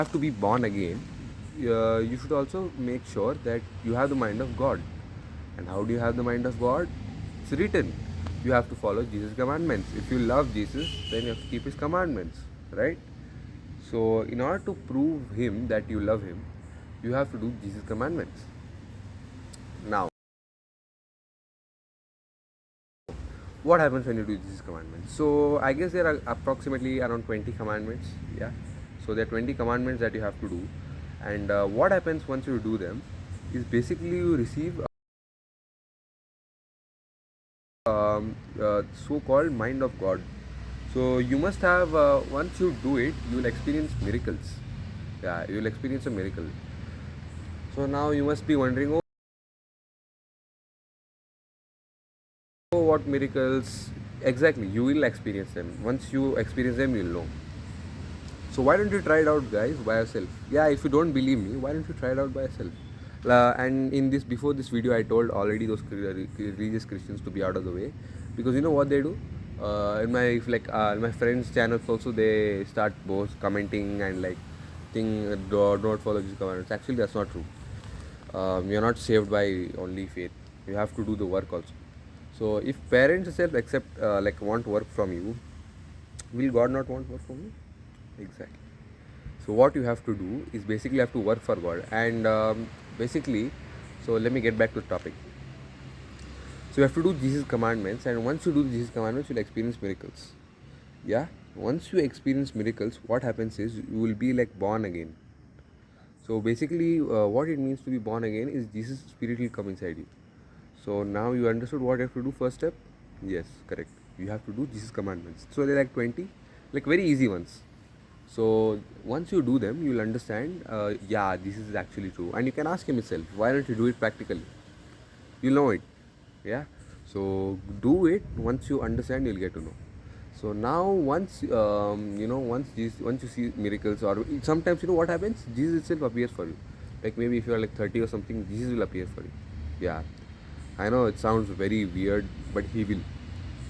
have to be born again, you should also make sure that you have the mind of God. And how do you have the mind of God? It's written. You have to follow Jesus' commandments. If you love Jesus, then you have to keep his commandments, right? So, in order to prove him that you love him, you have to do Jesus' commandments. Now, what happens when you do Jesus' commandments? So, I guess there are approximately around 20 commandments. Yeah. So, there are 20 commandments that you have to do. And what happens once you do them is basically you receive so-called mind of God. So you must have once you do it, you will experience miracles. Yeah, you will experience a miracle. So now you must be wondering, oh, what miracles? Exactly, you will experience them. Once you experience them, you'll know. So why don't you try it out, guys, by yourself? Yeah, if you don't believe me, why don't you try it out by yourself? And in this before this video, I told already those religious Christians to be out of the way, because you know what they do. In my my friends' channels also, they start both commenting and like think do not follow these commandments. Actually, that's not true. You're not saved by only faith. You have to do the work also. So if parents itself accept want work from you, will God not want work from you? Exactly. So what you have to do is basically have to work for God, and basically, so let me get back to the topic. So you have to do Jesus commandments, and once you do Jesus commandments, you'll experience miracles. Yeah. Once you experience miracles, what happens is you will be like born again. So basically, what it means to be born again is Jesus' spirit will come inside you. So now you understood what you have to do. First step, yes, correct. You have to do Jesus commandments. So they're like 20, like very easy ones. So once you do them, you'll understand. Yeah, this is actually true, and you can ask him itself. Why don't you do it practically? You'll know it. Yeah. So do it. Once you understand, you'll get to know. So now once once you see miracles, or sometimes you know what happens, Jesus itself appears for you. Like maybe if you are like 30 or something, Jesus will appear for you. Yeah. I know it sounds very weird, but he will.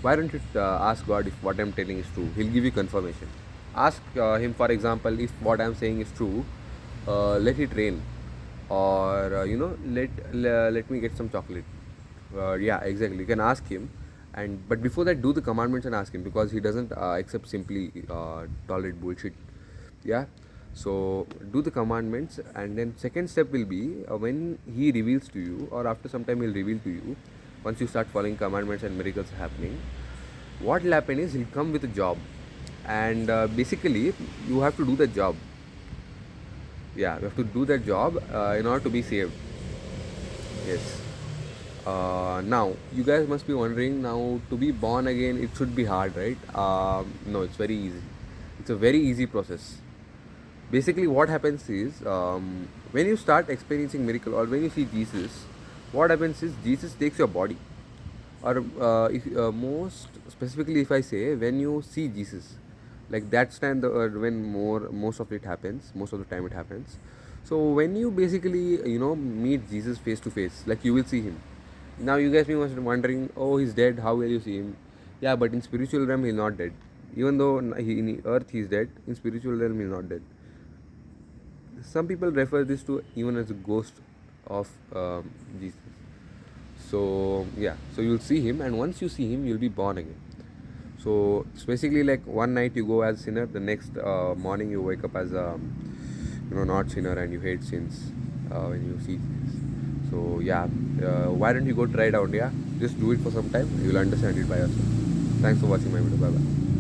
Why don't you ask God if what I'm telling is true? He'll give you confirmation. Ask him, for example, if what I'm saying is true, let it rain, or let me get some chocolate. Yeah, exactly. You can ask him, and but before that, do the commandments and ask him, because he doesn't accept simply tolerate bullshit. Yeah. So do the commandments, and then second step will be when he reveals to you, or after some time he'll reveal to you. Once you start following commandments and miracles happening, what will happen is he'll come with a job, and basically you have to do the job. Yeah, you have to do that job in order to be saved. Yes. Now you guys must be wondering, now to be born again it should be hard, right? No, it's very easy. It's a very easy process. Basically what happens is, when you start experiencing miracle, or when you see Jesus, what happens is Jesus takes your body, or if most specifically if I say, when you see Jesus, like that's time when most of it happens, most of the time it happens. So when you basically meet Jesus face to face, like you will see him. Now you guys must be wondering, oh, he's dead, how will you see him? Yeah, but in spiritual realm he's not dead. Even though in earth he's dead, in spiritual realm he's not dead. Some people refer this to even as a ghost of Jesus. So yeah, so you'll see him, and once you see him, you'll be born again. So it's basically like one night you go as sinner, the next morning you wake up as a not sinner, and you hate sins when you see Jesus. So yeah, why don't you go try it out? Yeah, just do it for some time. You'll understand it by yourself. Thanks for watching my video. Bye bye.